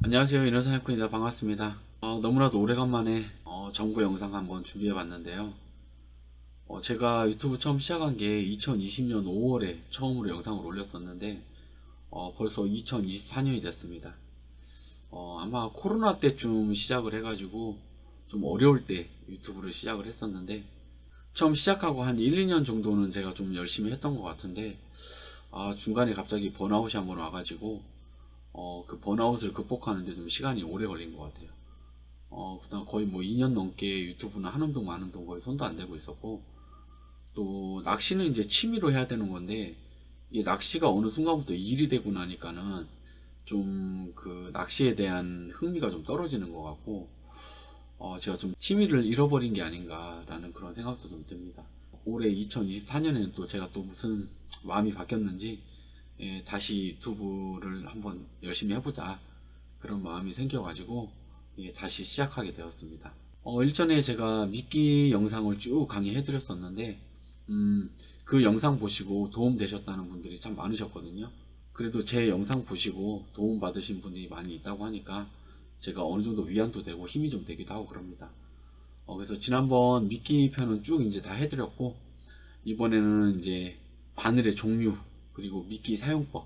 안녕하세요, 인어사냥꾼입니다. 반갑습니다. 너무나도 오래간만에 정보 영상 한번 준비해 봤는데요. 제가 유튜브 처음 시작한 게 2020년 5월에 처음으로 영상을 올렸었는데 벌써 2024년이 됐습니다. 아마 코로나 때쯤 시작을 해가지고 좀 어려울 때 유튜브를 시작을 했었는데, 처음 시작하고 한 1, 2년 정도는 제가 좀 열심히 했던 것 같은데, 중간에 갑자기 번아웃이 한번 와가지고 그 번아웃을 극복하는데 좀 시간이 오래 걸린 것 같아요. 그다음 거의 뭐 2년 넘게 유튜브는 하는 동 마는 동 거의 손도 안 대고 있었고, 또 낚시는 이제 취미로 해야 되는 건데, 이게 낚시가 어느 순간부터 일이 되고 나니까는 좀 그 낚시에 대한 흥미가 좀 떨어지는 것 같고, 제가 좀 취미를 잃어버린 게 아닌가라는 그런 생각도 좀 듭니다. 올해 2024년에는 또 제가 또 무슨 마음이 바뀌었는지, 다시 유튜브를 한번 열심히 해보자, 그런 마음이 생겨가지고 다시 시작하게 되었습니다. 일전에 제가 미끼 영상을 쭉 강의해드렸었는데, 그 영상 보시고 도움 되셨다는 분들이 참 많으셨거든요. 그래도 제 영상 보시고 도움 받으신 분들이 많이 있다고 하니까 제가 어느 정도 위안도 되고 힘이 좀 되기도 하고 그럽니다. 그래서 지난번 미끼 편은 쭉 이제 다 해드렸고, 이번에는 이제 바늘의 종류, 그리고 미끼 사용법,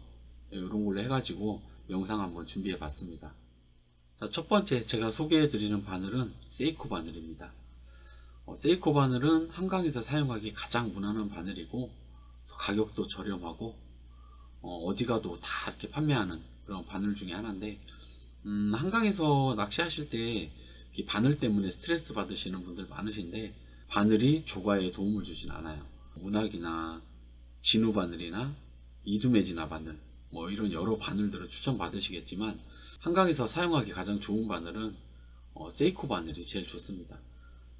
이런 걸로 해가지고 영상 한번 준비해 봤습니다. 첫 번째 제가 소개해 드리는 바늘은 세이코 바늘입니다. 세이코 바늘은 한강에서 사용하기 가장 무난한 바늘이고, 가격도 저렴하고, 어디 가도 다 이렇게 판매하는 그런 바늘 중에 하나인데, 한강에서 낚시하실 때 이 바늘 때문에 스트레스 받으시는 분들 많으신데, 바늘이 조과에 도움을 주진 않아요. 문학이나 진우 바늘이나 이두매지나 바늘, 뭐 이런 여러 바늘들을 추천 받으시겠지만, 한강에서 사용하기 가장 좋은 바늘은 세이코 바늘이 제일 좋습니다.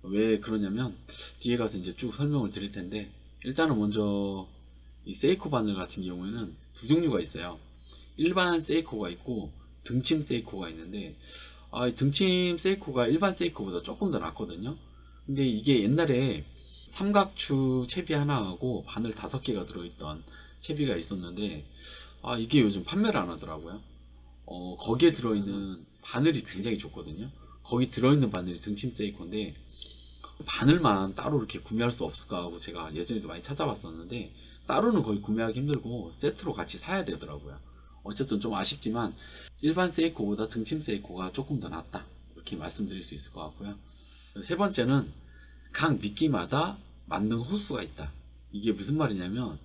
왜 그러냐면 뒤에 가서 이제 쭉 설명을 드릴 텐데, 일단은 먼저 이 세이코 바늘 같은 경우에는 두 종류가 있어요. 일반 세이코가 있고 등침 세이코가 있는데, 이 등침 세이코가 일반 세이코보다 조금 더 낫거든요. 근데 이게 옛날에 삼각추 채비 하나하고 바늘 5개가 들어있던 채비가 있었는데, 이게 요즘 판매를 안 하더라고요. 거기에 들어있는 바늘이 굉장히 좋거든요. 거기 들어있는 바늘이 등침 세이코인데, 바늘만 따로 이렇게 구매할 수 없을까 하고 제가 예전에도 많이 찾아봤었는데, 따로는 거의 구매하기 힘들고 세트로 같이 사야 되더라고요. 어쨌든 좀 아쉽지만 일반 세이코보다 등침 세이코가 조금 더 낫다, 이렇게 말씀드릴 수 있을 것 같고요. 세 번째는 각 미끼마다 맞는 호수가 있다. 이게 무슨 말이냐면,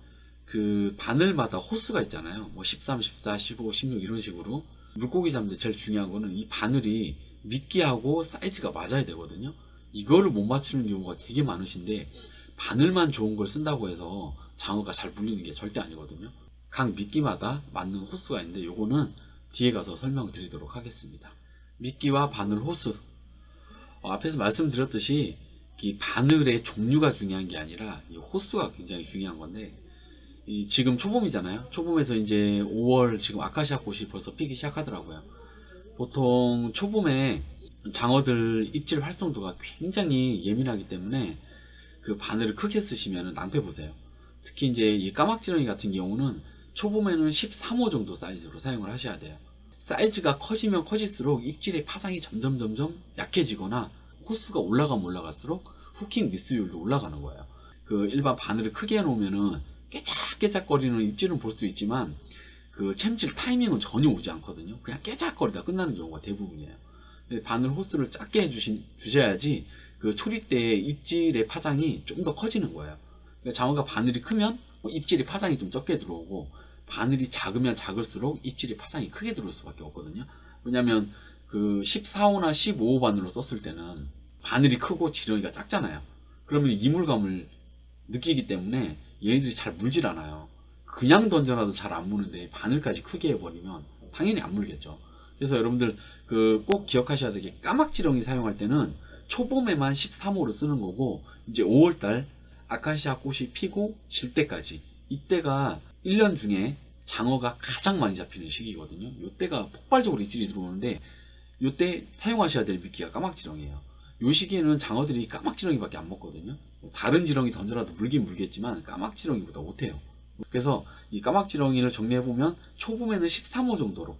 그 바늘마다 호수가 있잖아요. 뭐 13, 14, 15, 16 이런 식으로. 물고기 잡는데 제일 중요한 거는 이 바늘이 미끼하고 사이즈가 맞아야 되거든요. 이거를 못 맞추는 경우가 되게 많으신데, 바늘만 좋은 걸 쓴다고 해서 장어가 잘 물리는 게 절대 아니거든요. 각 미끼마다 맞는 호수가 있는데, 요거는 뒤에 가서 설명을 드리도록 하겠습니다. 미끼와 바늘 호수, 앞에서 말씀드렸듯이 이 바늘의 종류가 중요한 게 아니라 이 호수가 굉장히 중요한 건데, 지금 초봄이잖아요. 초봄에서 이제 5월, 지금 아카시아 꽃이 벌써 피기 시작하더라고요. 보통 초봄에 장어들 입질 활성도가 굉장히 예민하기 때문에 그 바늘을 크게 쓰시면 낭패 보세요. 특히 이제 이 까막지렁이 같은 경우는 초봄에는 13호 정도 사이즈로 사용을 하셔야 돼요. 사이즈가 커지면 커질수록 입질의 파장이 점점 약해지거나 호수가 올라가면 올라갈수록 후킹 미스율도 올라가는 거예요. 그 일반 바늘을 크게 해놓으면은 깨작깨작거리는 입질은 볼 수 있지만 그 챔질 타이밍은 전혀 오지 않거든요. 그냥 깨작거리다 끝나는 경우가 대부분이에요. 바늘 호스를 작게 주셔야지 그 초리 때 입질의 파장이 좀 더 커지는 거예요. 그러니까 장어가 바늘이 크면 입질의 파장이 좀 적게 들어오고, 바늘이 작으면 작을수록 입질의 파장이 크게 들어올 수밖에 없거든요. 왜냐면 그 14호나 15호 바늘로 썼을 때는 바늘이 크고 지렁이가 작잖아요. 그러면 이물감을 느끼기 때문에 얘네들이 잘 물질 않아요. 그냥 던져놔도 잘 안 무는데 바늘까지 크게 해버리면 당연히 안 물겠죠. 그래서 여러분들 그 꼭 기억하셔야 되게, 까막지렁이 사용할 때는 초봄에만 13호를 쓰는 거고, 이제 5월달 아카시아 꽃이 피고 질 때까지, 이때가 1년 중에 장어가 가장 많이 잡히는 시기거든요. 이때가 폭발적으로 입질이 들어오는데, 이때 사용하셔야 될 미끼가 까막지렁이에요. 이 시기에는 장어들이 까막지렁이밖에 안 먹거든요. 다른 지렁이 던져라도 물긴 물겠지만 까막지렁이보다 못해요. 그래서 이 까막지렁이를 정리해보면 초봄에는 13호 정도로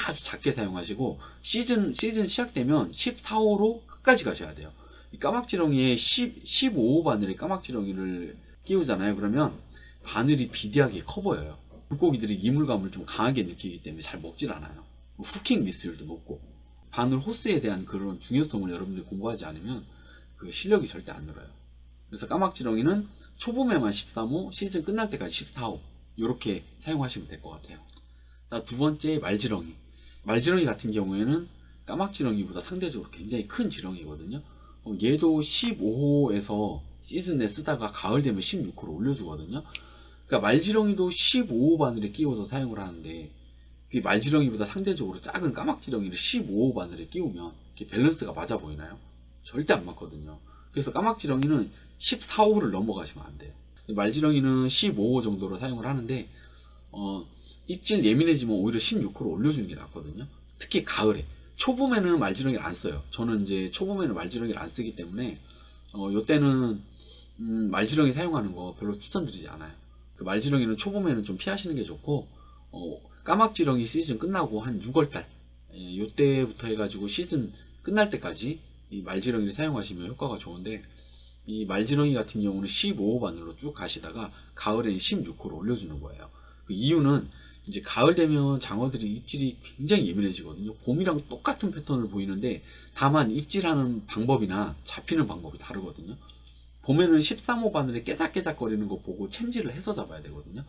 아주 작게 사용하시고 시즌 시작되면 14호로 끝까지 가셔야 돼요. 이 까막지렁이에 15호 바늘의 까막지렁이를 끼우잖아요. 그러면 바늘이 비대하게 커 보여요. 물고기들이 이물감을 좀 강하게 느끼기 때문에 잘 먹질 않아요. 후킹 미스율도 높고 바늘 호스에 대한 그런 중요성을 여러분들이 공부하지 않으면 그 실력이 절대 안 늘어요. 그래서 까막지렁이는 초봄에만 13호, 시즌 끝날 때까지 14호 이렇게 사용하시면 될 것 같아요. 두 번째 말지렁이. 말지렁이 같은 경우에는 까막지렁이보다 상대적으로 굉장히 큰 지렁이거든요. 얘도 15호에서 시즌에 쓰다가 가을 되면 16호로 올려주거든요. 그러니까 말지렁이도 15호 바늘에 끼워서 사용을 하는데 그 말지렁이보다 상대적으로 작은 까막지렁이를 15호 바늘에 끼우면 밸런스가 맞아 보이나요? 절대 안 맞거든요. 그래서 까막지렁이는 14호를 넘어가시면 안 돼요. 말지렁이는 15호 정도로 사용을 하는데 입질 예민해지면 오히려 16호로 올려주는 게 낫거든요. 특히 가을에. 초봄에는 말지렁이를 안 써요. 저는 이제 초봄에는 말지렁이를 안 쓰기 때문에 요때는 말지렁이 사용하는 거 별로 추천드리지 않아요. 그 말지렁이는 초봄에는 좀 피하시는 게 좋고 까막지렁이 시즌 끝나고 한 6월달 요때부터 해가지고 시즌 끝날 때까지 이 말지렁이를 사용하시면 효과가 좋은데 이 말지렁이 같은 경우는 15호 바늘로 쭉 가시다가 가을에는 16호로 올려주는 거예요. 그 이유는 이제 가을 되면 장어들이 입질이 굉장히 예민해지거든요. 봄이랑 똑같은 패턴을 보이는데 다만 입질하는 방법이나 잡히는 방법이 다르거든요. 봄에는 13호 바늘에 깨작깨작 거리는 거 보고 챔질을 해서 잡아야 되거든요.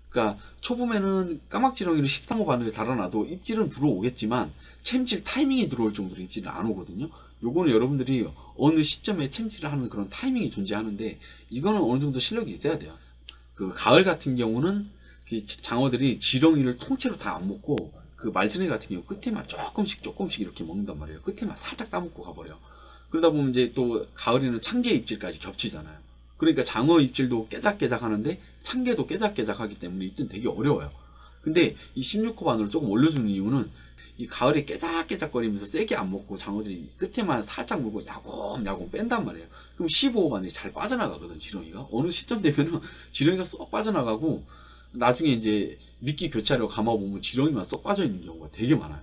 그러니까 초봄에는 까막지렁이를 13호 바늘에 달아놔도 입질은 들어오겠지만 챔질 타이밍이 들어올 정도로 입질은 안 오거든요. 요거는 여러분들이 어느 시점에 챔질을 하는 그런 타이밍이 존재하는데 이거는 어느 정도 실력이 있어야 돼요. 그 가을 같은 경우는 장어들이 지렁이를 통째로 다 안 먹고 그 말지렁이 같은 경우 끝에만 조금씩 이렇게 먹는단 말이에요. 끝에만 살짝 따먹고 가버려. 그러다 보면 이제 또 가을에는 참게 입질까지 겹치잖아요. 그러니까 장어 입질도 깨작깨작 하는데 참게도 깨작깨작 하기 때문에 이때는 되게 어려워요. 근데 이 16호 바늘을 조금 올려주는 이유는 이 가을에 깨작깨작 거리면서 세게 안 먹고 장어들이 끝에만 살짝 물고 야곰야곰 뺀단 말이에요. 그럼 15호 바늘이 잘 빠져나가거든, 지렁이가. 어느 시점 되면은 지렁이가 쏙 빠져나가고 나중에 이제 미끼 교체하려고 감아보면 지렁이만 쏙 빠져있는 경우가 되게 많아요.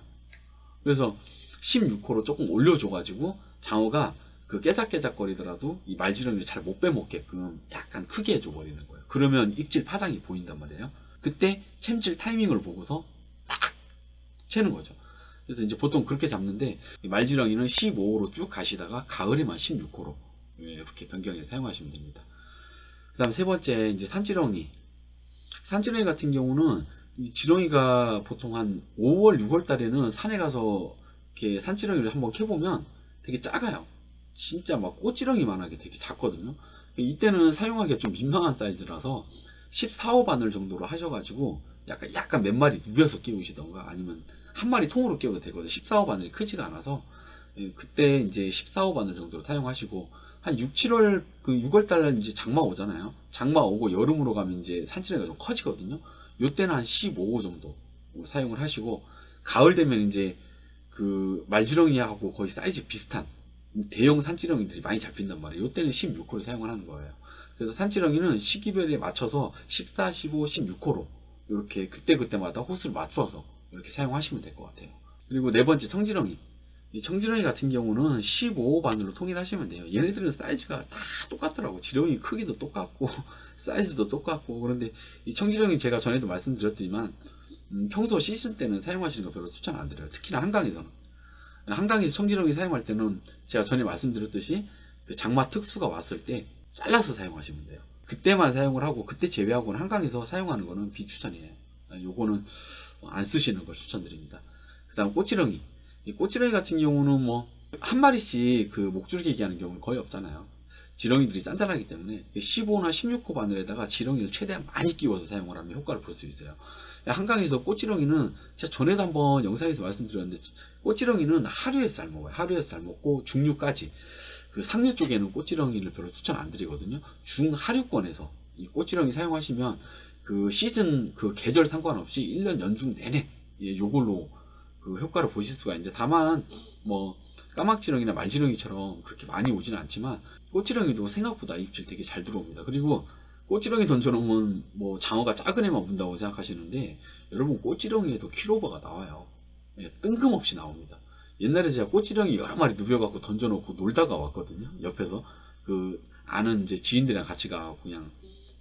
그래서 16호로 조금 올려줘가지고 장어가 그 깨작깨작 거리더라도 이 말지렁이를 잘 못 빼먹게끔 약간 크게 해줘버리는 거예요. 그러면 입질 파장이 보인단 말이에요. 그때 챔질 타이밍을 보고서 딱 채는 거죠. 그래서 이제 보통 그렇게 잡는데 말지렁이는 15호로 쭉 가시다가 가을에만 16호로 이렇게 변경해서 사용하시면 됩니다. 그 다음 세 번째 이제 산지렁이. 산지렁이 같은 경우는 이 지렁이가 보통 한 5월, 6월 달에는 산에 가서 이렇게 산지렁이를 한번 캐보면 되게 작아요. 진짜 막 꽃지렁이만하게 되게 작거든요. 이때는 사용하기가 좀 민망한 사이즈라서 14호 바늘 정도로 하셔가지고 약간 몇 마리 누벼서 끼우시던가 아니면 한 마리 통으로 끼워도 되거든요. 14호 바늘이 크지가 않아서 그때 이제 14호 바늘 정도로 사용하시고 한 6, 7월 그 6월 달에 이제 장마 오잖아요. 장마 오고 여름으로 가면 이제 산지렁이가 좀 커지거든요. 요때는 한 15호 정도 사용을 하시고 가을 되면 이제 그 말지렁이하고 거의 사이즈 비슷한 대형 산지렁이들이 많이 잡힌단 말이에요. 요때는 16호를 사용을 하는 거예요. 그래서 산지렁이는 시기별에 맞춰서 14, 15, 16호로 이렇게 그때마다 호수를 맞추어서 이렇게 사용하시면 될 것 같아요. 그리고 네 번째 청지렁이. 이 청지렁이 같은 경우는 15호 바늘로 통일하시면 돼요. 얘네들은 사이즈가 다 똑같더라고. 지렁이 크기도 똑같고 사이즈도 똑같고. 그런데 이 청지렁이 제가 전에도 말씀드렸지만 평소 시즌 때는 사용하시는 거 별로 추천 안 드려요. 특히나 한강에서는. 한강에서 청지렁이 사용할 때는 제가 전에 말씀드렸듯이 그 장마 특수가 왔을 때 잘라서 사용하시면 돼요. 그때만 사용을 하고 그때 제외하고는 한강에서 사용하는 거는 비추천이에요. 요거는 안 쓰시는 걸 추천드립니다. 그 다음 꽃지렁이. 이 꽃지렁이 같은 경우는 뭐 한 마리씩 그 목줄기기 하는 경우는 거의 없잖아요. 지렁이들이 짠짠하기 때문에 15나 16호 바늘에다가 지렁이를 최대한 많이 끼워서 사용을 하면 효과를 볼 수 있어요. 한강에서 꽃지렁이는 제가 전에도 한번 영상에서 말씀드렸는데 꽃지렁이는 하류에서 잘 먹어요. 하류에서 잘 먹고 중류까지. 그 상류 쪽에는 꽃지렁이를 별로 추천 안 드리거든요. 중하류권에서 이 꽃지렁이 사용하시면 그 시즌 그 계절 상관없이 1년 연중 내내 요걸로 그 효과를 보실 수가 있는데 다만 뭐 까막지렁이나 말지렁이처럼 그렇게 많이 오지는 않지만 꽃지렁이도 생각보다 입질 되게 잘 들어옵니다. 그리고 꽃지렁이 던져놓으면 뭐 장어가 작은 애만 문다고 생각하시는데 여러분 꽃지렁이에도 킬오버가 나와요. 예, 뜬금없이 나옵니다. 옛날에 제가 꽃지렁이 여러 마리 누벼갖고 던져놓고 놀다가 왔거든요. 옆에서 그 아는 이제 지인들이랑 같이 가고 그냥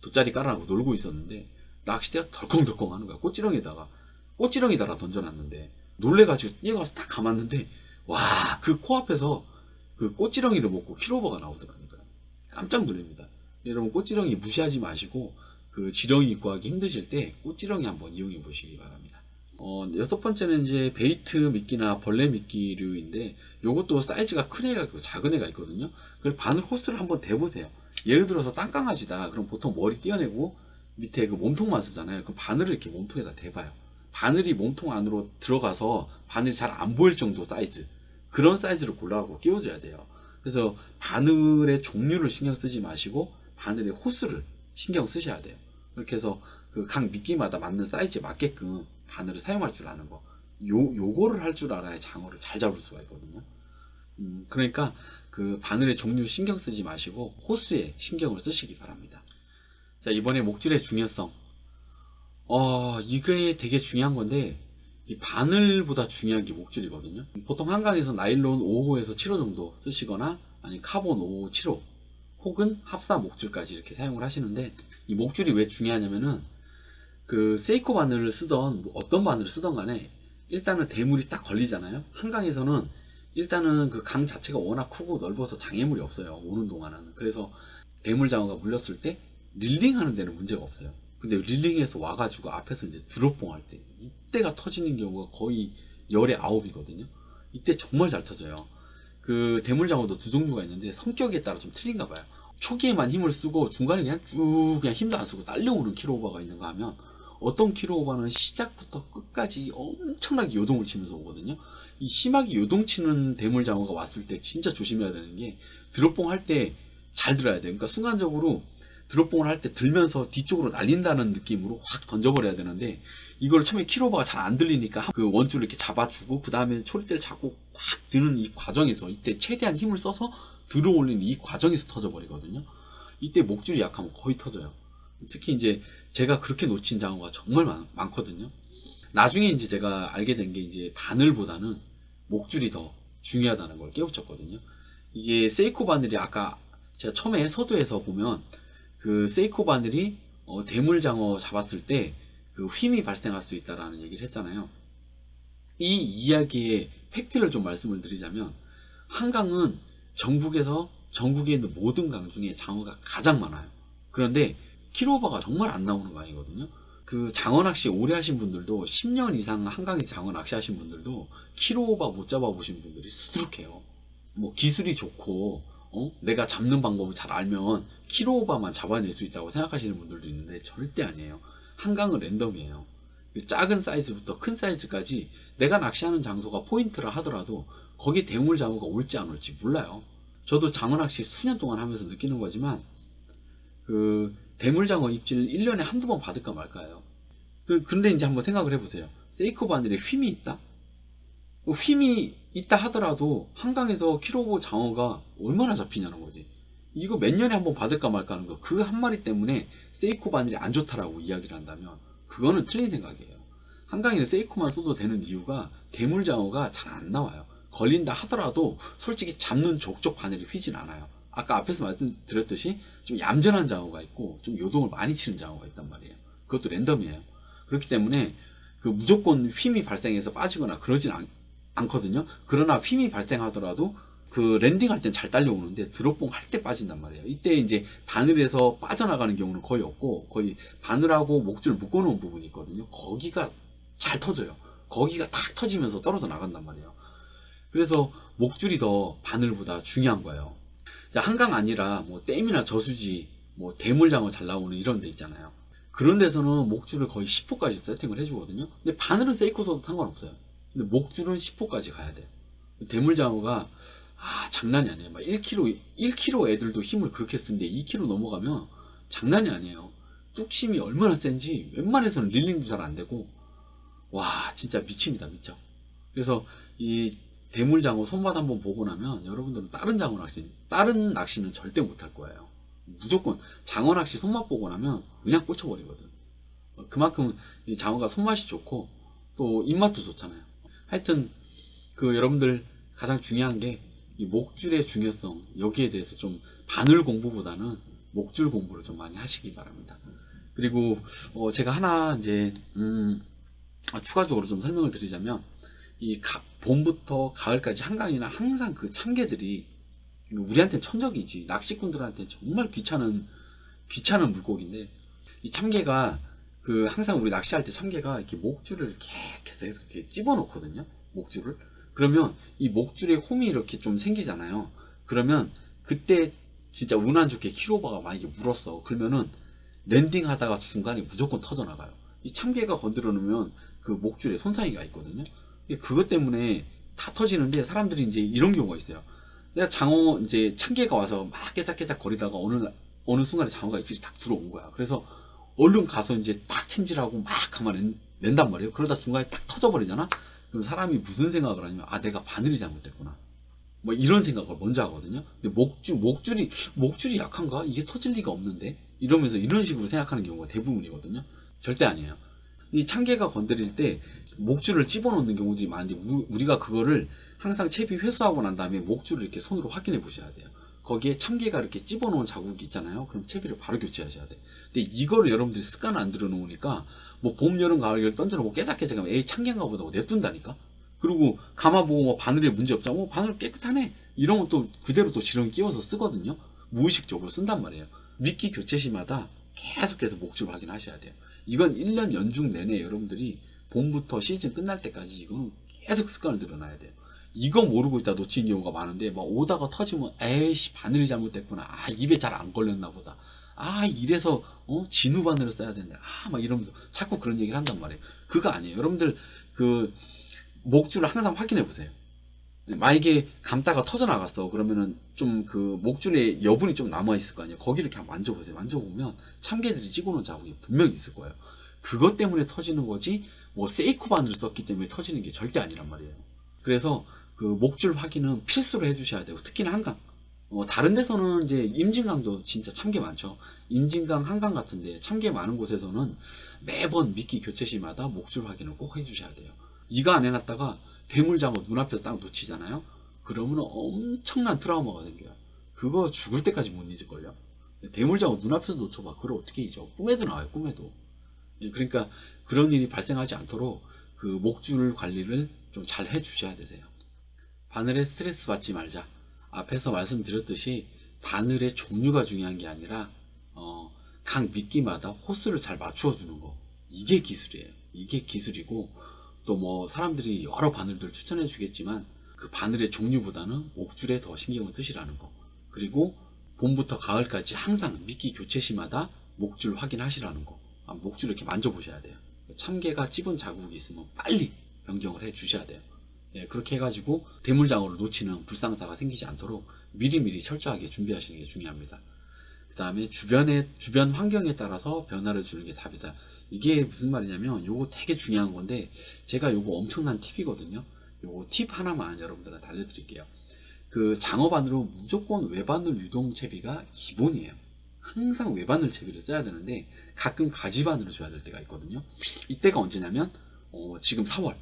돗자리 깔아놓고 놀고 있었는데 낚싯대가 덜컹덜컹 하는 거야. 꽃지렁이 달아 던져놨는데 놀래가지고 뛰어가서 딱 감았는데 와, 그 코앞에서 그 꽃지렁이를 먹고 킬오버가 나오더라니까요. 깜짝 놀랍니다. 여러분 꽃지렁이 무시하지 마시고 그 지렁이 구하기 힘드실 때 꽃지렁이 한번 이용해 보시기 바랍니다. 여섯 번째는 이제 베이트 미끼나 벌레 미끼류인데 요것도 사이즈가 큰 애가 있고 작은 애가 있거든요. 그래서 바늘 호스를 한번 대보세요. 예를 들어서 땅강아지다. 그럼 보통 머리 띄어내고 밑에 그 몸통만 쓰잖아요. 그 바늘을 이렇게 몸통에다 대봐요. 바늘이 몸통 안으로 들어가서 바늘이 잘 안 보일 정도 사이즈. 그런 사이즈로 골라갖고 끼워줘야 돼요. 그래서 바늘의 종류를 신경 쓰지 마시고 바늘의 호스를 신경 쓰셔야 돼요. 그렇게 해서 그 각 미끼마다 맞는 사이즈에 맞게끔 바늘을 사용할 줄 아는 거. 요거를 할 줄 알아야 장어를 잘 잡을 수가 있거든요. 그러니까 그 바늘의 종류 신경 쓰지 마시고 호스에 신경을 쓰시기 바랍니다. 자, 이번에 목줄의 중요성. 이게 되게 중요한 건데 이 바늘보다 중요한 게 목줄이거든요. 보통 한강에서 나일론 5호에서 7호 정도 쓰시거나 아니 카본 5호, 7호 혹은 합사 목줄까지 이렇게 사용을 하시는데 이 목줄이 왜 중요하냐면은 그 세이코 바늘을 쓰던 어떤 바늘을 쓰던 간에 일단은 대물이 딱 걸리잖아요. 한강에서는 일단은 그 강 자체가 워낙 크고 넓어서 장애물이 없어요. 오는 동안은. 그래서 대물장어가 물렸을 때 릴링하는 데는 문제가 없어요. 근데 릴링에서 와가지고 앞에서 이제 드롭봉 할 때 이때가 터지는 경우가 거의 열의 9이거든요. 이때 정말 잘 터져요. 그 대물장어도 두 종류가 있는데 성격에 따라 좀 틀린가 봐요. 초기에만 힘을 쓰고 중간에 그냥 쭉 그냥 힘도 안 쓰고 딸려오는 킬오버가 있는가 하면 어떤 킬오버는 시작부터 끝까지 엄청나게 요동을 치면서 오거든요. 이 심하게 요동치는 대물장어가 왔을 때 진짜 조심해야 되는 게 드롭봉 할 때 잘 들어야 돼요. 그러니까 순간적으로 드롭봉을 할 때 들면서 뒤쪽으로 날린다는 느낌으로 확 던져버려야 되는데 이걸 처음에 킬오버가 잘 안 들리니까 그 원줄을 이렇게 잡아주고 그 다음에 초리대를 잡고 확 드는 이 과정에서 이때 최대한 힘을 써서 들어올리는 이 과정에서 터져버리거든요. 이때 목줄이 약하면 거의 터져요. 특히 이제 제가 그렇게 놓친 장어가 정말 많거든요. 나중에 이제 제가 알게 된 게 이제 바늘보다는 목줄이 더 중요하다는 걸 깨우쳤거든요. 이게 세이코 바늘이 아까 제가 처음에 서두에서 보면 그 세이코 바늘이 대물장어 잡았을 때 그 휨이 발생할 수 있다라는 얘기를 했잖아요. 이 이야기의 팩트를 좀 말씀을 드리자면 한강은 전국에 있는 모든 강 중에 장어가 가장 많아요. 그런데 킬오버가 정말 안 나오는 강이거든요. 그 장어 낚시 오래 하신 분들도 10년 이상 한강에서 장어 낚시 하신 분들도 킬오버 못 잡아보신 분들이 수두룩해요. 뭐 기술이 좋고 내가 잡는 방법을 잘 알면 킬오버만 잡아낼 수 있다고 생각하시는 분들도 있는데 절대 아니에요. 한강은 랜덤이에요. 작은 사이즈부터 큰 사이즈까지 내가 낚시하는 장소가 포인트라 하더라도 거기 대물장어가 올지 안 올지 몰라요. 저도 장어 낚시 수년 동안 하면서 느끼는 거지만 그 대물장어 입질 1년에 한두 번 받을까 말까요. 근데 이제 한번 생각을 해보세요. 세이코 바늘에 휨이 있다? 휨이 있다 하더라도 한강에서 킬오버 장어가 얼마나 잡히냐는 거지. 이거 몇 년에 한번 받을까 말까 하는 거 그 한 마리 때문에 세이코 바늘이 안 좋다라고 이야기를 한다면 그거는 틀린 생각이에요. 한강에는 세이코만 써도 되는 이유가 대물장어가 잘 안 나와요. 걸린다 하더라도 솔직히 잡는 족족 바늘이 휘진 않아요. 아까 앞에서 말씀드렸듯이 좀 얌전한 장어가 있고 좀 요동을 많이 치는 장어가 있단 말이에요. 그것도 랜덤이에요. 그렇기 때문에 그 무조건 휨이 발생해서 빠지거나 그러진 않거든요. 그러나 휨이 발생하더라도 그 랜딩할 땐 잘 딸려오는데 드롭봉 할 때 빠진단 말이에요. 이때 이제 바늘에서 빠져나가는 경우는 거의 없고 거의 바늘하고 목줄 묶어놓은 부분이 있거든요. 거기가 잘 터져요. 거기가 탁 터지면서 떨어져 나간단 말이에요. 그래서 목줄이 더 바늘보다 중요한 거예요. 한강 아니라 뭐 댐이나 저수지, 뭐 대물장어 잘 나오는 이런 데 있잖아요. 그런 데서는 목줄을 거의 10호까지 세팅을 해주거든요. 근데 바늘은 세이코 써도 상관없어요. 근데 목줄은 10호까지 가야 돼요. 대물장어가 장난이 아니에요. 막 1kg 애들도 힘을 그렇게 쓰는데 2kg 넘어가면 장난이 아니에요. 뚝심이 얼마나 센지 웬만해서는 릴링도 잘 안 되고 와 진짜 미칩니다. 미쳐. 그래서 이 대물장어 손맛 한번 보고 나면 여러분들은 다른 낚시는 절대 못할 거예요. 무조건 장어 낚시 손맛 보고 나면 그냥 꽂혀버리거든. 그만큼 이 장어가 손맛이 좋고 또 입맛도 좋잖아요. 하여튼 그 여러분들 가장 중요한 게 이 목줄의 중요성, 여기에 대해서 좀 바늘 공부보다는 목줄 공부를 좀 많이 하시기 바랍니다. 그리고 제가 하나 이제 추가적으로 좀 설명을 드리자면 이 봄부터 가을까지 한강이나 항상 그 참개들이 우리한테는 천적이지 낚시꾼들한테 정말 귀찮은 물고기인데, 이 참개가 그 항상 우리 낚시할 때 참개가 이렇게 목줄을 계속 이렇게 집어 넣거든요. 목줄을. 그러면 이 목줄에 홈이 이렇게 좀 생기잖아요. 그러면 그때 진짜 운 안 좋게 킬오버가 만약에 물었어. 그러면은 랜딩 하다가 중간에 무조건 터져 나가요. 이 참개가 건드려 놓으면 그 목줄에 손상이가 있거든요. 그것 때문에 다 터지는데, 사람들이 이제 이런 경우가 있어요. 내가 장어 이제 참개가 와서 막 깨작깨작 거리다가 어느 순간에 장어가 입질이 딱 들어온 거야. 그래서 얼른 가서 이제 딱 챔질하고 막 가만히 낸단 말이에요. 그러다 중간에 딱 터져버리잖아. 그럼 사람이 무슨 생각을 하냐면, 아, 내가 바늘이 잘못됐구나, 뭐 이런 생각을 먼저 하거든요. 근데 목줄이 약한가? 이게 터질 리가 없는데? 이러면서 이런 식으로 생각하는 경우가 대부분이거든요. 절대 아니에요. 이 참개가 건드릴 때 목줄을 집어넣는 경우들이 많은데, 우리가 그거를 항상 채비 회수하고 난 다음에 목줄을 이렇게 손으로 확인해 보셔야 돼요. 거기에 참개가 이렇게 집어넣은 자국이 있잖아요. 그럼 채비를 바로 교체하셔야 돼. 근데 이거를 여러분들이 습관을 안 들여 놓으니까 뭐 봄, 여름, 가을 이걸 던져놓고 깨작깨작하면 에이 참개인가 보다 하고 냅둔다니까. 그리고 감아보고 뭐 바늘에 문제 없자, 뭐 바늘 깨끗하네, 이러면 또 그대로 또 지렁이 끼워서 쓰거든요. 무의식적으로 쓴단 말이에요. 미끼 교체 시마다 계속해서 목줄 확인하셔야 돼요. 이건 1년 연중 내내 여러분들이 봄부터 시즌 끝날 때까지 이거는 계속 습관을 들여놔야 돼요. 이거 모르고 있다 놓치는 경우가 많은데, 막 오다가 터지면 에이씨 바늘이 잘못됐구나, 아 입에 잘 안 걸렸나 보다, 아 이래서 진우 바늘을 써야 되는데, 아 막 이러면서 자꾸 그런 얘기를 한단 말이에요. 그거 아니에요. 여러분들 그 목줄을 항상 확인해 보세요. 만약에 감다가 터져 나갔어. 그러면은 좀 그 목줄에 여분이 좀 남아 있을 거 아니에요. 거기를 그냥 만져보세요. 만져보면 참개들이 찍어놓은 자국이 분명히 있을 거예요. 그것 때문에 터지는 거지, 뭐 세이코 바늘을 썼기 때문에 터지는 게 절대 아니란 말이에요. 그래서 그 목줄 확인은 필수로 해주셔야 되고, 특히나 한강. 다른 데서는 이제 임진강도 진짜 참개 많죠. 임진강, 한강 같은데 참개 많은 곳에서는 매번 미끼 교체 시마다 목줄 확인을 꼭 해주셔야 돼요. 이거 안 해놨다가 대물장어 눈앞에서 딱 놓치잖아요. 그러면 엄청난 트라우마가 생겨요. 그거 죽을 때까지 못 잊을걸요. 대물장어 눈앞에서 놓쳐봐. 그걸 어떻게 잊어? 꿈에도 나와요. 꿈에도. 그러니까 그런 일이 발생하지 않도록 그 목줄 관리를 좀 잘 해주셔야 되세요. 바늘에 스트레스 받지 말자. 앞에서 말씀드렸듯이 바늘의 종류가 중요한 게 아니라 각 미끼마다 호스를 잘 맞추어 주는 거, 이게 기술이에요. 이게 기술이고, 또 뭐 사람들이 여러 바늘들 추천해 주겠지만 그 바늘의 종류보다는 목줄에 더 신경을 쓰시라는 거. 그리고 봄부터 가을까지 항상 미끼 교체 시마다 목줄 확인하시라는 거. 목줄 이렇게 만져보셔야 돼요. 참개가 찝은 자국이 있으면 빨리 변경을 해 주셔야 돼요. 그렇게 해가지고 대물장어를 놓치는 불상사가 생기지 않도록 미리미리 철저하게 준비하시는 게 중요합니다. 그 다음에 주변 환경에 따라서 변화를 주는 게 답이다. 이게 무슨 말이냐면, 요거 되게 중요한 건데, 제가 요거 엄청난 팁이거든요. 요거 팁 하나만 여러분들한테 알려드릴게요. 그 장어바늘은 무조건 외바늘 유동 채비가 기본이에요. 항상 외바늘 채비를 써야 되는데, 가끔 가지바늘을 줘야 될 때가 있거든요. 이때가 언제냐면 지금 4월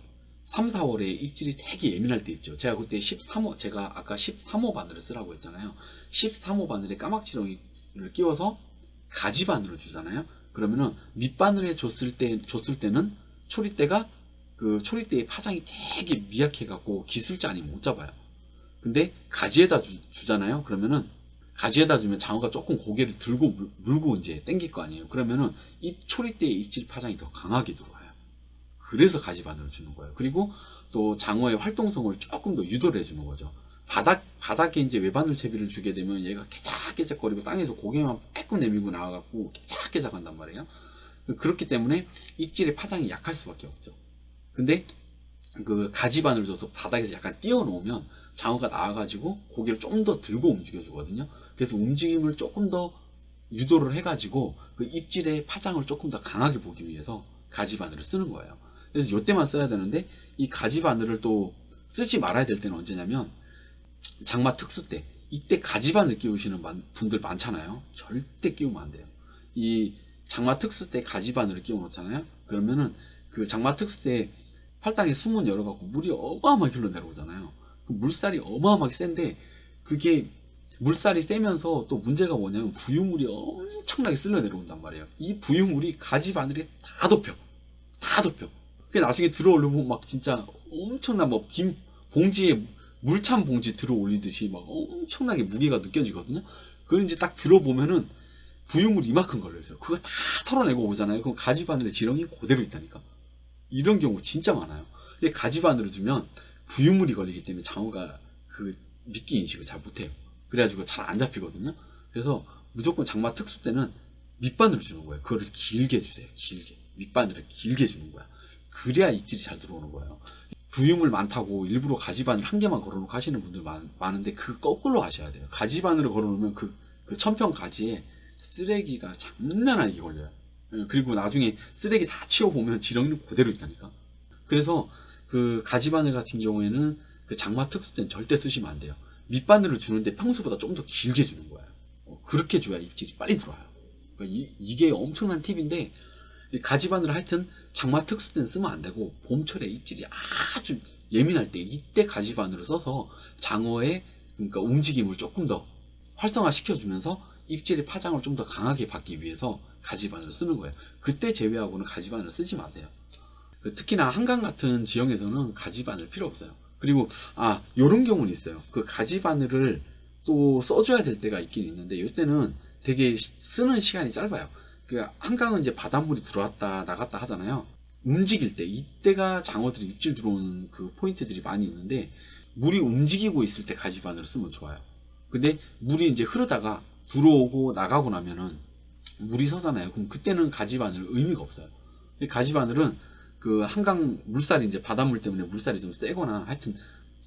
3, 4월에 입질이 되게 예민할 때 있죠. 제가 그때 13호, 제가 아까 13호 바늘을 쓰라고 했잖아요. 13호 바늘에 까막지렁이를 끼워서 가지바늘을 주잖아요. 그러면은 밑바늘에 줬을 때는 초리대가, 그 초리대의 파장이 되게 미약해 갖고 기술자 아니면 못 잡아요. 근데 가지에다 주잖아요. 그러면은 가지에다 주면 장어가 조금 고개를 들고 물고 이제 당길 거 아니에요. 그러면은 이 초리대의 입질 파장이 더 강하게 들어와요. 그래서 가지바늘을 주는 거예요. 그리고 또 장어의 활동성을 조금 더 유도를 해주는 거죠. 바닥에 이제 외바늘 채비를 주게 되면 얘가 깨작깨작거리고 땅에서 고개만 빼끔 내밀고 나와갖고 깨작깨작 한단 말이에요. 그렇기 때문에 입질의 파장이 약할 수밖에 없죠. 근데 그 가지바늘을 줘서 바닥에서 약간 띄워놓으면 장어가 나와가지고 고개를 좀 더 들고 움직여주거든요. 그래서 움직임을 조금 더 유도를 해가지고 그 입질의 파장을 조금 더 강하게 보기 위해서 가지바늘을 쓰는 거예요. 그래서 이때만 써야 되는데, 이 가지바늘을 또 쓰지 말아야 될 때는 언제냐면 장마 특수 때, 이때 가지바늘 끼우시는 분들 많잖아요. 절대 끼우면 안 돼요. 이 장마 특수 때 가지바늘을 끼워 놓잖아요. 그러면은 그 장마 특수 때 팔당에 수문 열어갖고 물이 어마어마하게 흘러내려오잖아요. 그 물살이 어마어마하게 센데, 그게 물살이 세면서 또 문제가 뭐냐면 부유물이 엄청나게 쓸려 내려온단 말이에요. 이 부유물이 가지바늘에 다 덮여. 다 덮여. 그게 나중에 들어올리면 막 진짜 엄청난 뭐 빈 봉지에 물찬 봉지 들어 올리듯이 막 엄청나게 무게가 느껴지거든요. 그걸 이제 딱 들어보면은 부유물이 이만큼 걸려있어요. 그거 다 털어내고 오잖아요. 그럼 가지바늘에 지렁이 그대로 있다니까. 이런 경우 진짜 많아요. 근데 가지바늘을 두면 부유물이 걸리기 때문에 장어가 그 미끼 인식을 잘 못해요. 그래가지고 잘 안 잡히거든요. 그래서 무조건 장마 특수 때는 밑바늘을 주는 거예요. 그거를 길게 주세요. 길게. 밑바늘을 길게 주는 거야. 그래야 입질이 잘 들어오는 거예요. 부유물 많다고 일부러 가지바늘 한 개만 걸어놓고 하시는 분들 많은데, 그 거꾸로 하셔야 돼요. 가지바늘을 걸어놓으면 그 천평 가지에 쓰레기가 장난 아니게 걸려요. 그리고 나중에 쓰레기 다 치워보면 지렁이는 그대로 있다니까. 그래서 그 가지바늘 같은 경우에는 그 장마 특수 때는 절대 쓰시면 안 돼요. 밑바늘을 주는데 평소보다 좀 더 길게 주는 거예요. 그렇게 줘야 입질이 빨리 들어와요. 그러니까 이게 엄청난 팁인데, 가지바늘을 하여튼 장마 특수 때는 쓰면 안 되고, 봄철에 입질이 아주 예민할 때 이때 가지바늘을 써서 장어의 그러니까 움직임을 조금 더 활성화 시켜주면서 입질의 파장을 좀 더 강하게 받기 위해서 가지바늘을 쓰는 거예요. 그때 제외하고는 가지바늘을 쓰지 마세요. 특히나 한강 같은 지형에서는 가지바늘 필요 없어요. 그리고 요런 경우는 있어요. 그 가지바늘을 또 써줘야 될 때가 있긴 있는데, 이때는 되게 쓰는 시간이 짧아요. 그 한강은 이제 바닷물이 들어왔다 나갔다 하잖아요. 움직일 때, 이때가 장어들이 입질 들어오는 그 포인트들이 많이 있는데, 물이 움직이고 있을 때 가지바늘을 쓰면 좋아요. 근데 물이 이제 흐르다가 들어오고 나가고 나면은 물이 서잖아요. 그럼 그때는 가지바늘 의미가 없어요. 가지바늘은 그 한강 물살이 이제 바닷물 때문에 물살이 좀 세거나 하여튼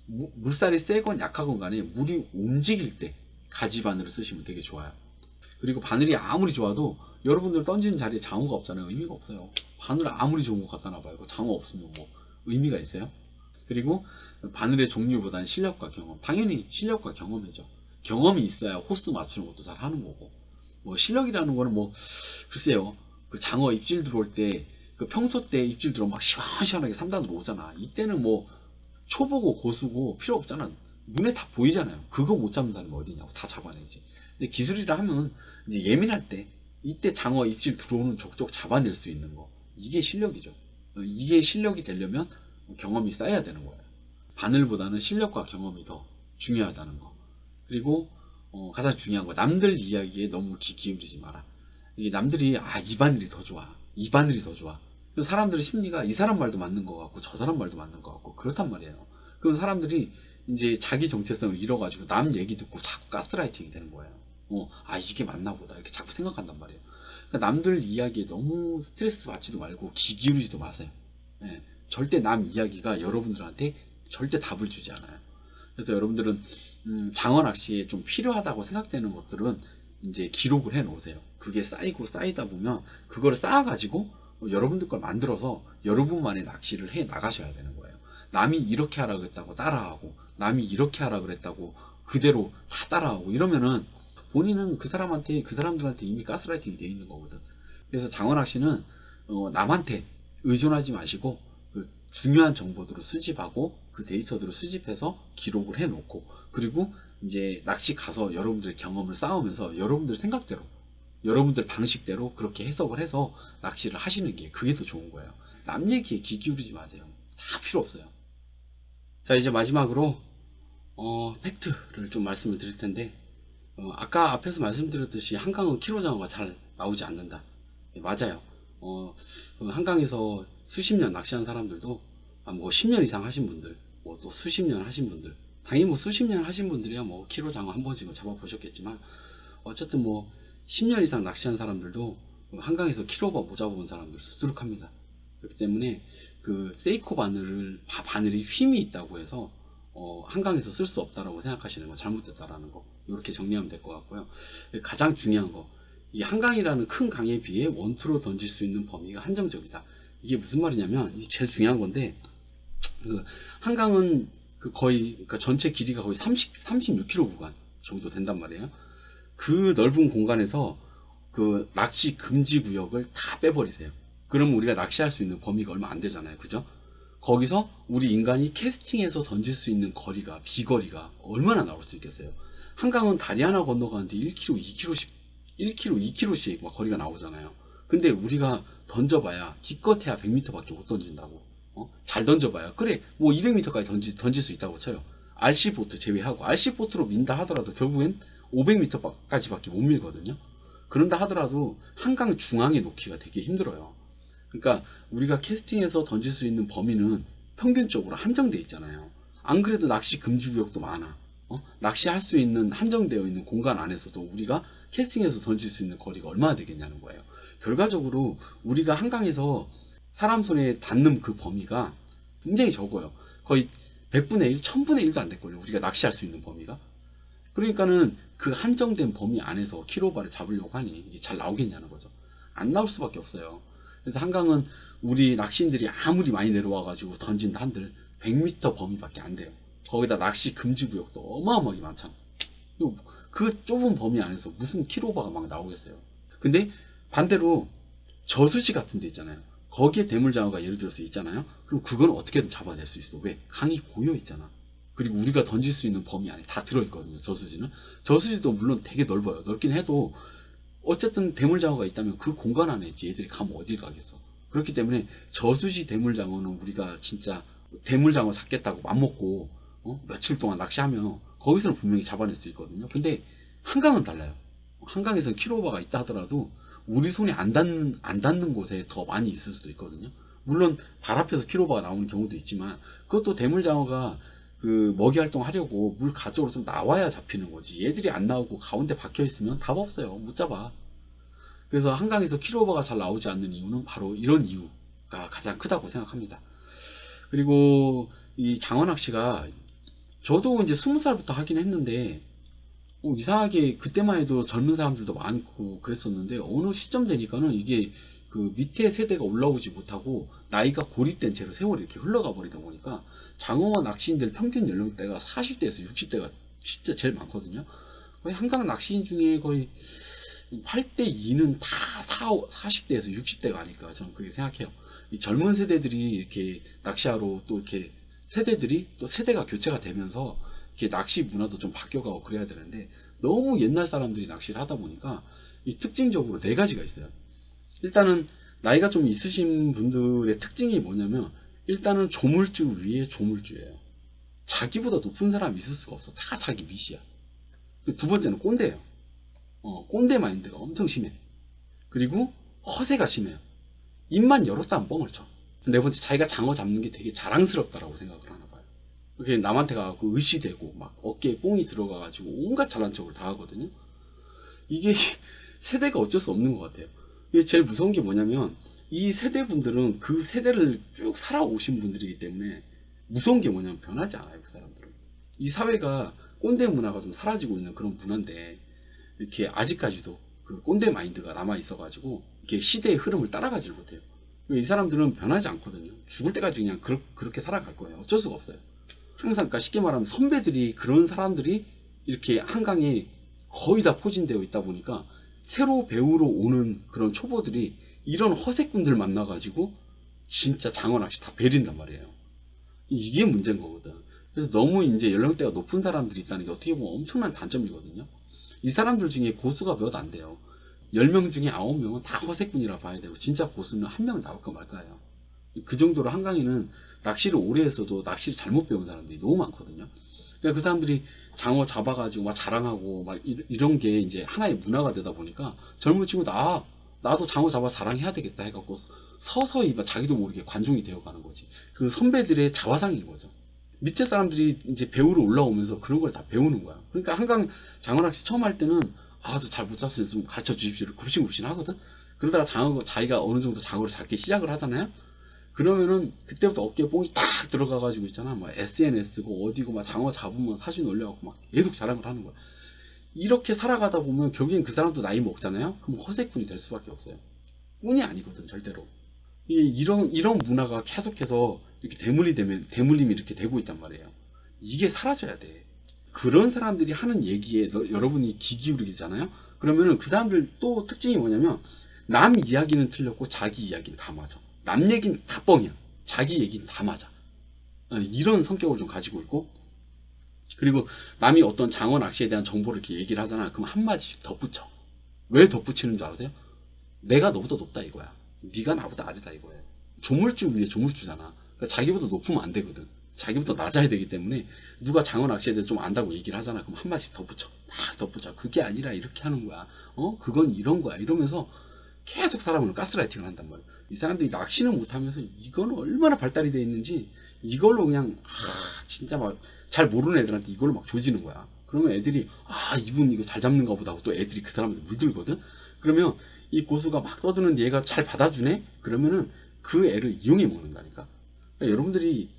물살이 세건 약하건 간에 물이 움직일 때 가지바늘을 쓰시면 되게 좋아요. 그리고 바늘이 아무리 좋아도 여러분들 던지는 자리에 장어가 없잖아요. 의미가 없어요. 바늘 아무리 좋은 것 갖다 놔봐요. 장어 없으면 뭐 의미가 있어요? 그리고 바늘의 종류보다는 실력과 경험. 당연히 실력과 경험이죠. 경험이 있어야 호수 맞추는 것도 잘 하는 거고, 뭐 실력이라는 거는 뭐 글쎄요, 그 장어 입질 들어올 때 그 평소 때 입질 들어오면 막 시원시원하게 3단으로 오잖아. 이때는 뭐 초보고 고수고 필요 없잖아. 눈에 다 보이잖아요. 그거 못 잡는 사람이 어디냐고. 다 잡아내지. 근데 기술이라 하면 이제 예민할 때 이때 장어 입질 들어오는 족족 잡아낼 수 있는 거, 이게 실력이죠. 이게 실력이 되려면 경험이 쌓여야 되는 거예요. 바늘보다는 실력과 경험이 더 중요하다는 거. 그리고 가장 중요한 거, 남들 이야기에 너무 귀 기울이지 마라. 이게 남들이 이 바늘이 더 좋아, 이 바늘이 더 좋아. 사람들의 심리가 이 사람 말도 맞는 것 같고 저 사람 말도 맞는 것 같고 그렇단 말이에요. 그럼 사람들이 이제 자기 정체성을 잃어가지고 남 얘기 듣고 자꾸 가스라이팅이 되는 거예요. 이게 맞나 보다 이렇게 자꾸 생각한단 말이에요. 그러니까 남들 이야기에 너무 스트레스 받지도 말고 귀 기울이지도 마세요. 예, 절대 남 이야기가 여러분들한테 절대 답을 주지 않아요. 그래서 여러분들은 장어 낚시에 좀 필요하다고 생각되는 것들은 이제 기록을 해 놓으세요. 그게 쌓이고 쌓이다 보면 그거를 쌓아가지고 여러분들 걸 만들어서 여러분만의 낚시를 해 나가셔야 되는 거예요. 남이 이렇게 하라 그랬다고 따라하고, 남이 이렇게 하라 그랬다고 그대로 다 따라하고 이러면은 본인은 그 사람들한테 이미 가스라이팅이 되어 있는 거거든. 그래서 장어 낚시는 남한테 의존하지 마시고 그 중요한 정보들을 수집하고 그 데이터들을 수집해서 기록을 해 놓고, 그리고 이제 낚시 가서 여러분들의 경험을 쌓으면서 여러분들 생각대로, 여러분들 방식대로 그렇게 해석을 해서 낚시를 하시는 게 그게 더 좋은 거예요. 남 얘기에 귀 기울이지 마세요. 다 필요 없어요. 자, 이제 마지막으로 팩트를 좀 말씀을 드릴 텐데, 아까 앞에서 말씀드렸듯이 한강은 키로장어가 잘 나오지 않는다. 네, 맞아요. 한강에서 수십 년 낚시한 사람들도 뭐 10년 이상 하신 분들, 뭐 또 수십 년 하신 분들, 당연히 뭐 수십 년 하신 분들이야 뭐 키로장어 한 번씩은 잡아보셨겠지만, 어쨌든 뭐 10년 이상 낚시한 사람들도 한강에서 키로가 못 잡아본 사람들 수두룩합니다. 그렇기 때문에 그 세이코 바늘이 휨이 있다고 해서 한강에서 쓸 수 없다라고 생각하시는 거 잘못됐다라는 거, 이렇게 정리하면 될 것 같고요. 가장 중요한 거, 이 한강이라는 큰 강에 비해 원투로 던질 수 있는 범위가 한정적이다. 이게 무슨 말이냐면, 이게 제일 중요한 건데, 그 한강은 그 거의 그러니까 전체 길이가 거의 36km 구간, 정도 된단 말이에요. 그 넓은 공간에서 그 낚시 금지 구역을 다 빼버리세요. 그러면 우리가 낚시할 수 있는 범위가 얼마 안 되잖아요. 그죠? 거기서 우리 인간이 캐스팅해서 던질 수 있는 거리가, 비거리가 얼마나 나올 수 있겠어요? 한강은 다리 하나 건너가는데 1km, 2km씩, 1km, 2km씩 막 거리가 나오잖아요. 근데 우리가 던져봐야 기껏해야 100m 밖에 못 던진다고. 잘 던져봐야 그래 뭐 200m까지 던질 수 있다고 쳐요. RC보트 제외하고 RC보트로 민다 하더라도 결국엔 500m까지 밖에 못 밀거든요. 그런다 하더라도 한강 중앙에 놓기가 되게 힘들어요. 그러니까 우리가 캐스팅해서 던질 수 있는 범위는 평균적으로 한정돼 있잖아요. 안 그래도 낚시 금지 구역도 많아. 낚시할 수 있는 한정되어 있는 공간 안에서도 우리가 캐스팅해서 던질 수 있는 거리가 얼마나 되겠냐는 거예요. 결과적으로 우리가 한강에서 사람 손에 닿는 그 범위가 굉장히 적어요. 거의 100분의 1, 1000분의 1도 안 될걸요. 우리가 낚시할 수 있는 범위가. 그러니까는 그 한정된 범위 안에서 키로바를 잡으려고 하니 이게 잘 나오겠냐는 거죠. 안 나올 수밖에 없어요. 그래서 한강은 우리 낚시인들이 아무리 많이 내려와가지고 던진다 한들 100m 범위밖에 안 돼요. 거기다 낚시 금지 구역도 어마어마하게 많잖아. 그 좁은 범위 안에서 무슨 키로바가 막 나오겠어요. 근데 반대로 저수지 같은 데 있잖아요. 거기에 대물장어가 예를 들어서 있잖아요. 그럼 그건 어떻게든 잡아낼 수 있어. 왜? 강이 고여 있잖아. 그리고 우리가 던질 수 있는 범위 안에 다 들어있거든요. 저수지는. 저수지도 물론 되게 넓어요. 넓긴 해도 어쨌든 대물장어가 있다면 그 공간 안에 얘들이 가면 어딜 가겠어. 그렇기 때문에 저수지 대물장어는 우리가 진짜 대물장어 잡겠다고 맘먹고 며칠 동안 낚시하면 거기서는 분명히 잡아낼 수 있거든요. 근데 한강은 달라요. 한강에서는 킬로바가 있다 하더라도 우리 손이 안 닿는 곳에 더 많이 있을 수도 있거든요. 물론 발 앞에서 킬로바가 나오는 경우도 있지만 그것도 대물장어가 그 먹이 활동 하려고 물 가쪽으로 좀 나와야 잡히는 거지. 얘들이 안 나오고 가운데 박혀 있으면 답 없어요. 못 잡아. 그래서 한강에서 킬로바가 잘 나오지 않는 이유는 바로 이런 이유가 가장 크다고 생각합니다. 그리고 이 장어 낚시가 저도 이제 20살부터 하긴 했는데 이상하게 그때만 해도 젊은 사람들도 많고 그랬었는데 어느 시점 되니까는 이게 그 밑에 세대가 올라오지 못하고 나이가 고립된 채로 세월이 이렇게 흘러가 버리다 보니까 장어와 낚시인들 평균 연령대가 40대에서 60대가 진짜 제일 많거든요. 거의 한강 낚시인 중에 거의 8대 2는 다 40대에서 60대가 아닐까 저는 그렇게 생각해요. 이 젊은 세대들이 이렇게 낚시하러 또 이렇게 세대들이 또 세대가 교체가 되면서 이렇게 낚시 문화도 좀 바뀌어가고 그래야 되는데 너무 옛날 사람들이 낚시를 하다 보니까 이 특징적으로 네 가지가 있어요. 일단은 나이가 좀 있으신 분들의 특징이 뭐냐면 일단은 조물주 위에 조물주예요. 자기보다 높은 사람이 있을 수가 없어. 다 자기 밑이야. 두 번째는 꼰대예요. 꼰대 마인드가 엄청 심해. 그리고 허세가 심해요. 입만 열었다면 뻥을 쳐. 네 번째, 자기가 장어 잡는 게 되게 자랑스럽다라고 생각을 하나 봐요. 이렇게 남한테 가고 의시되고 막 어깨에 뽕이 들어가가지고 온갖 잘난 척을 다 하거든요. 이게 세대가 어쩔 수 없는 것 같아요. 이게 제일 무서운 게 뭐냐면 이 세대분들은 그 세대를 쭉 살아오신 분들이기 때문에 무서운 게 뭐냐면 변하지 않아요. 그 사람들은. 이 사회가 꼰대 문화가 좀 사라지고 있는 그런 문화인데 이렇게 아직까지도 그 꼰대 마인드가 남아 있어가지고 이렇게 시대의 흐름을 따라가지 못해요. 이 사람들은 변하지 않거든요. 죽을 때까지 그냥 그렇게 살아갈 거예요. 어쩔 수가 없어요. 항상 그러니까 쉽게 말하면 선배들이 그런 사람들이 이렇게 한강에 거의 다 포진되어 있다 보니까 새로 배우러 오는 그런 초보들이 이런 허세꾼들 만나가지고 진짜 장어 낚시 다 베린단 말이에요. 이게 문제인 거거든. 그래서 너무 이제 연령대가 높은 사람들이 있다는 게 어떻게 보면 엄청난 단점이거든요. 이 사람들 중에 고수가 몇 안 돼요. 10명 중에 9명은 다 허세꾼이라 봐야 되고 진짜 고수는 한 명 나올까 말까요. 그 정도로 한강에는 낚시를 오래 했어도 낚시를 잘못 배운 사람들이 너무 많거든요. 그러니까 그 사람들이 장어 잡아가지고 막 자랑하고 막 이런 게 이제 하나의 문화가 되다 보니까 젊은 친구도 나도 장어 잡아 자랑해야 되겠다 해갖고 서서히 자기도 모르게 관중이 되어가는 거지. 그 선배들의 자화상인 거죠. 밑에 사람들이 이제 배우러 올라오면서 그런 걸 다 배우는 거야. 그러니까 한강 장어 낚시 처음 할 때는 저 잘 못 잡으니 좀 가르쳐 주십시오. 굽신굽신 하거든. 그러다가 자기가 어느 정도 장어를 잡기 시작을 하잖아요. 그러면은 그때부터 어깨에 뽕이 탁 들어가가지고 있잖아. 막 SNS고 어디고 막 장어 잡으면 사진 올려갖고 막 계속 자랑을 하는 거야. 이렇게 살아가다 보면 결국엔 그 사람도 나이 먹잖아요. 그럼 허세꾼이 될 수밖에 없어요. 꾼이 아니거든 절대로. 이런 문화가 계속해서 이렇게 대물림이 이렇게 되고 있단 말이에요. 이게 사라져야 돼. 그런 사람들이 하는 얘기에 여러분이 귀 기울이잖아요. 그러면은 그 사람들 또 특징이 뭐냐면 남 이야기는 틀렸고 자기 이야기는 다 맞아. 남 얘기는 다 뻥이야. 자기 얘기는 다 맞아. 이런 성격을 좀 가지고 있고, 그리고 남이 어떤 장어 낚시에 대한 정보를 이렇게 얘기를 하잖아. 그럼 한마디씩 덧붙여. 왜 덧붙이는 줄 아세요? 내가 너보다 높다 이거야. 네가 나보다 아래다 이거예요. 조물주 위에 조물주잖아. 그러니까 자기보다 높으면 안 되거든. 자기보다 낮아야 되기 때문에 누가 장어 낚시에 대해서 좀 안다고 얘기를 하잖아. 그럼 한마디씩 덧붙여. 막 덧붙여. 그게 아니라 이렇게 하는 거야. 그건 이런 거야. 이러면서 계속 사람을 가스라이팅을 한단 말이야. 이 사람들이 낚시는 못하면서 이거는 얼마나 발달이 돼 있는지 이걸로 그냥 진짜 막 잘 모르는 애들한테 이걸로 막 조지는 거야. 그러면 애들이 이분 이거 잘 잡는가 보다 하고 또 애들이 그 사람한테 물들거든. 그러면 이 고수가 막 떠드는 얘가 잘 받아주네. 그러면은 그 애를 이용해 먹는다니까. 그러니까 여러분들이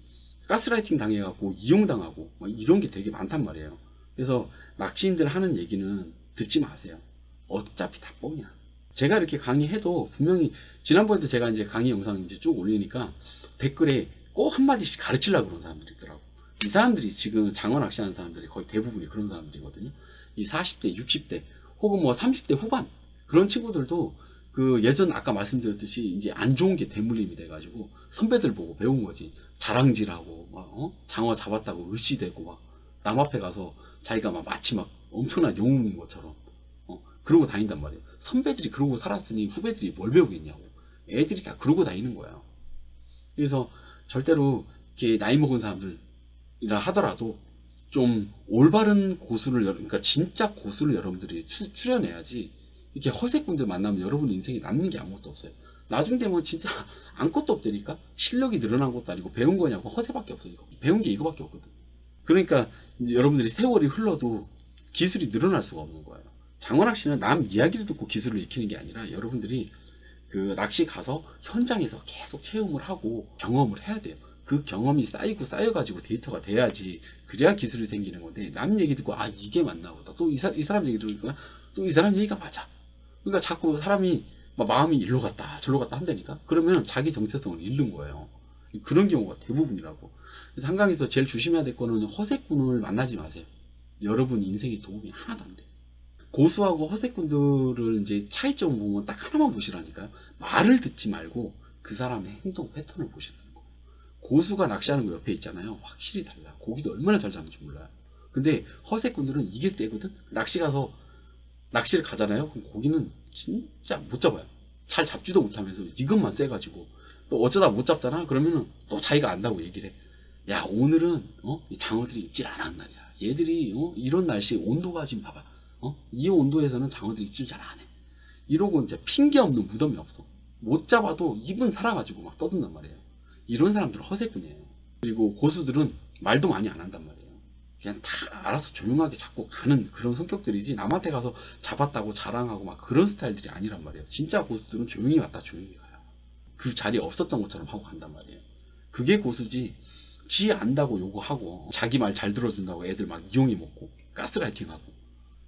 가스라이팅 당해갖고 이용당하고 막 이런 게 되게 많단 말이에요. 그래서 낚시인들 하는 얘기는 듣지 마세요. 어차피 다 뻥이야. 제가 이렇게 강의해도 분명히 지난번에도 제가 이제 강의 영상 이제 쭉 올리니까 댓글에 꼭 한마디씩 가르치려고 그런 사람들이 있더라고. 이 사람들이 지금 장어 낚시하는 사람들이 거의 대부분이 그런 사람들이거든요. 이 40대, 60대 혹은 뭐 30대 후반 그런 친구들도 그 예전 아까 말씀드렸듯이 이제 안 좋은 게 대물림이 돼가지고 선배들 보고 배운 거지. 자랑질하고 막 장어 잡았다고 의시되고 막 남 앞에 가서 자기가 막 마치 막 엄청난 영웅인 것처럼 그러고 다닌단 말이에요. 선배들이 그러고 살았으니 후배들이 뭘 배우겠냐고. 애들이 다 그러고 다니는 거예요. 그래서 절대로 이렇게 나이 먹은 사람들이라 하더라도 좀 올바른 고수를 그러니까 진짜 고수를 여러분들이 출연해야지. 이렇게 허세꾼들 만나면 여러분 인생에 남는 게 아무것도 없어요. 나중 되면 진짜 아무것도 없다니까. 실력이 늘어난 것도 아니고 배운 거냐고 허세밖에 없어. 이거 배운 게 이거밖에 없거든. 그러니까 이제 여러분들이 세월이 흘러도 기술이 늘어날 수가 없는 거예요. 장어 낚시는 남 이야기를 듣고 기술을 익히는 게 아니라 여러분들이 그 낚시 가서 현장에서 계속 체험을 하고 경험을 해야 돼요. 그 경험이 쌓여가지고 데이터가 돼야지. 그래야 기술이 생기는 건데 남 얘기 듣고 이게 맞나 보다. 또 이 사람 얘기 들으니까 또 이 사람 얘기가 맞아. 그러니까 자꾸 사람이 막 마음이 일로 갔다 저로 갔다 한다니까. 그러면 자기 정체성을 잃는 거예요. 그런 경우가 대부분이라고. 그래서 한강에서 제일 조심해야 될 거는 허세꾼을 만나지 마세요. 여러분 인생에 도움이 하나도 안 돼. 고수하고 허세꾼들을 이제 차이점을 보면 딱 하나만 보시라니까요. 말을 듣지 말고 그 사람의 행동 패턴을 보시라는 거예요. 고수가 낚시하는 거 옆에 있잖아요. 확실히 달라. 고기도 얼마나 잘 잡는지 몰라요. 근데 허세꾼들은 이게 세거든. 낚시 가서 낚시를 가잖아요. 그럼 고기는 진짜 못 잡아요. 잘 잡지도 못하면서 이것만 세가지고 또 어쩌다 못 잡잖아. 그러면은 또 자기가 안다고 얘기를 해. 야 오늘은 이 장어들이 입질 안 한 날이야. 얘들이 이런 날씨에 온도가 지금 봐봐. 이 온도에서는 장어들이 입질 잘 안 해. 이러고 이제 핑계 없는 무덤이 없어. 못 잡아도 입은 살아가지고 막 떠든단 말이에요. 이런 사람들은 허세꾼이에요. 그리고 고수들은 말도 많이 안 한단 말이에요. 그냥 다 알아서 조용하게 잡고 가는 그런 성격들이지 남한테 가서 잡았다고 자랑하고 막 그런 스타일들이 아니란 말이에요. 진짜 고수들은 조용히 왔다 조용히 가요. 그 자리에 없었던 것처럼 하고 간단 말이에요. 그게 고수지. 지 안다고 요구하고 자기 말 잘 들어준다고 애들 막 이용해 먹고 가스라이팅하고.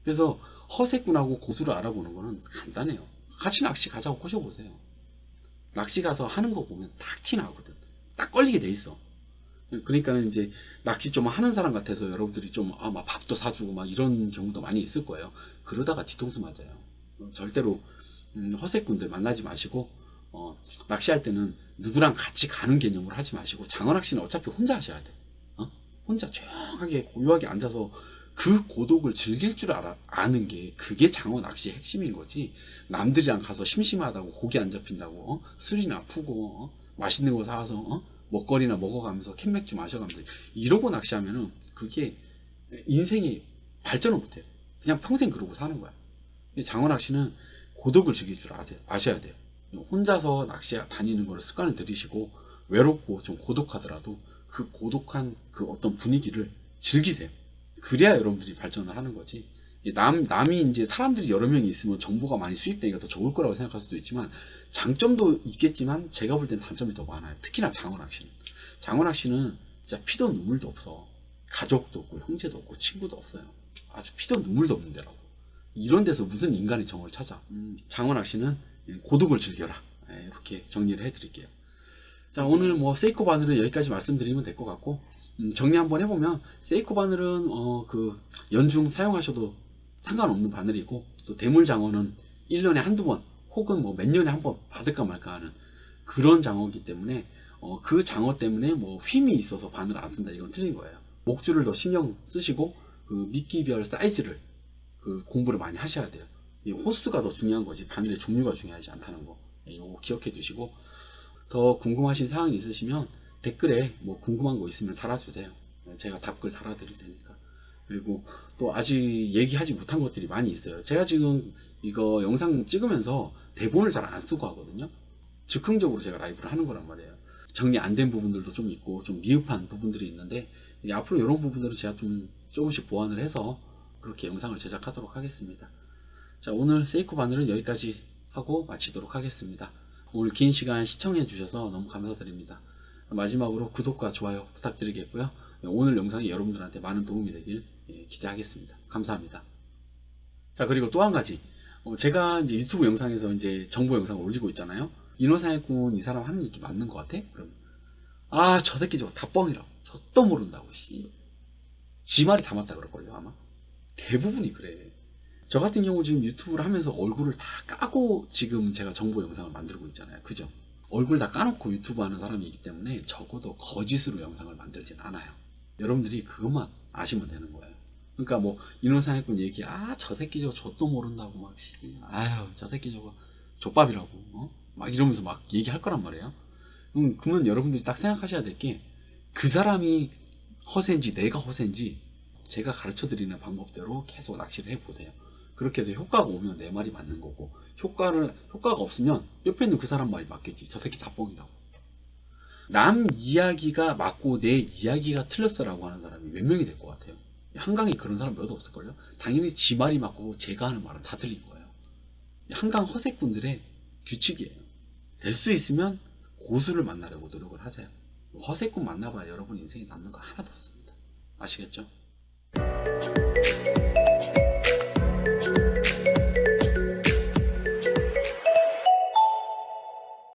그래서 허세꾼하고 고수를 알아보는 거는 간단해요. 같이 낚시 가자고 꼬셔보세요. 낚시 가서 하는 거 보면 딱 티 나거든. 딱 걸리게 돼 있어. 그러니까는 이제 낚시 좀 하는 사람 같아서 여러분들이 좀 막 밥도 사주고 막 이런 경우도 많이 있을 거예요. 그러다가 뒤통수 맞아요. 절대로 허세꾼들 만나지 마시고 낚시할 때는 누구랑 같이 가는 개념으로 하지 마시고 장어 낚시는 어차피 혼자 하셔야 돼. 혼자 조용하게 고요하게 앉아서 그 고독을 즐길 줄 아는 게 그게 장어 낚시의 핵심인 거지. 남들이랑 가서 심심하다고 고기 안 잡힌다고 술이나 푸고 맛있는 거 사와서 먹거리나 먹어가면서 캔맥주 마셔가면서 이러고 낚시하면은 그게 인생이 발전을 못해요. 그냥 평생 그러고 사는 거야. 장어 낚시는 고독을 즐길 줄 아셔야 돼요. 혼자서 낚시 다니는 걸 습관을 들이시고 외롭고 좀 고독하더라도 그 고독한 그 어떤 분위기를 즐기세요. 그래야 여러분들이 발전을 하는 거지. 남이 이제 사람들이 여러 명이 있으면 정보가 많이 수입되니까 더 좋을 거라고 생각할 수도 있지만 장점도 있겠지만 제가 볼 땐 단점이 더 많아요. 특히나 장어 낚시는. 장어 낚시는 진짜 피도 눈물도 없어. 가족도 없고 형제도 없고 친구도 없어요. 아주 피도 눈물도 없는 데라고. 이런 데서 무슨 인간의 정을 찾아. 장어 낚시는 고독을 즐겨라. 이렇게 정리를 해드릴게요. 자, 오늘 뭐 세이코 바늘은 여기까지 말씀드리면 될 것 같고, 정리 한번 해보면 세이코 바늘은 그 연중 사용하셔도 상관없는 바늘이고, 또 대물 장어는 1년에 한두 번 혹은 뭐 몇 년에 한 번 받을까 말까 하는 그런 장어이기 때문에 그 장어 때문에 뭐 휨이 있어서 바늘을 안 쓴다, 이건 틀린 거예요. 목줄을 더 신경 쓰시고 그 미끼별 사이즈를 그 공부를 많이 하셔야 돼요. 이 호스가 더 중요한 거지 바늘의 종류가 중요하지 않다는 거, 이거 기억해 두시고, 더 궁금하신 사항이 있으시면 댓글에 뭐 궁금한 거 있으면 달아주세요. 제가 답글 달아드릴 테니까. 그리고 또 아직 얘기하지 못한 것들이 많이 있어요. 제가 지금 이거 영상 찍으면서 대본을 잘 안 쓰고 하거든요. 즉흥적으로 제가 라이브를 하는 거란 말이에요. 정리 안 된 부분들도 좀 있고 좀 미흡한 부분들이 있는데, 이제 앞으로 이런 부분들은 제가 좀 조금씩 보완을 해서 그렇게 영상을 제작하도록 하겠습니다. 자, 오늘 세이코 바늘은 여기까지 하고 마치도록 하겠습니다. 오늘 긴 시간 시청해 주셔서 너무 감사드립니다. 마지막으로 구독과 좋아요 부탁드리겠고요. 오늘 영상이 여러분들한테 많은 도움이 되길 기대하겠습니다. 감사합니다. 자, 그리고 또 한 가지, 제가 이제 유튜브 영상에서 이제 정보 영상을 올리고 있잖아요. 인어사냥꾼 이 사람 하는 얘기 맞는 것 같아? 그럼 저 새끼 저거 다 뻥이라고, 저도 모른다고, 지 말이 다 맞다 그럴걸요 아마. 대부분이 그래. 저 같은 경우 지금 유튜브를 하면서 얼굴을 다 까고 지금 제가 정보 영상을 만들고 있잖아요. 그죠? 얼굴 다 까놓고 유튜브 하는 사람이기 때문에 적어도 거짓으로 영상을 만들진 않아요. 여러분들이 그것만 아시면 되는 거예요. 그러니까 뭐 인원사냥꾼 얘기, 저 새끼 저거 저도 모른다고 막, 저 새끼 저거 족밥이라고 막 이러면서 막 얘기할 거란 말이에요. 그러면 여러분들이 딱 생각하셔야 될 게, 그 사람이 허세인지 내가 허세인지 제가 가르쳐 드리는 방법대로 계속 낚시를 해보세요. 그렇게 해서 효과가 오면 내 말이 맞는 거고, 효과가 없으면 옆에 있는 그 사람 말이 맞겠지. 저 새끼 다 뻥이라고. 남 이야기가 맞고 내 이야기가 틀렸어라고 하는 사람이 몇 명이 될 것 같아요? 한강에 그런 사람 몇 없을걸요? 당연히 지 말이 맞고 제가 하는 말은 다 틀린 거예요. 한강 허세꾼들의 규칙이에요. 될 수 있으면 고수를 만나려고 노력을 하세요. 허세꾼 만나봐야 여러분 인생에 남는 거 하나도 없습니다. 아시겠죠?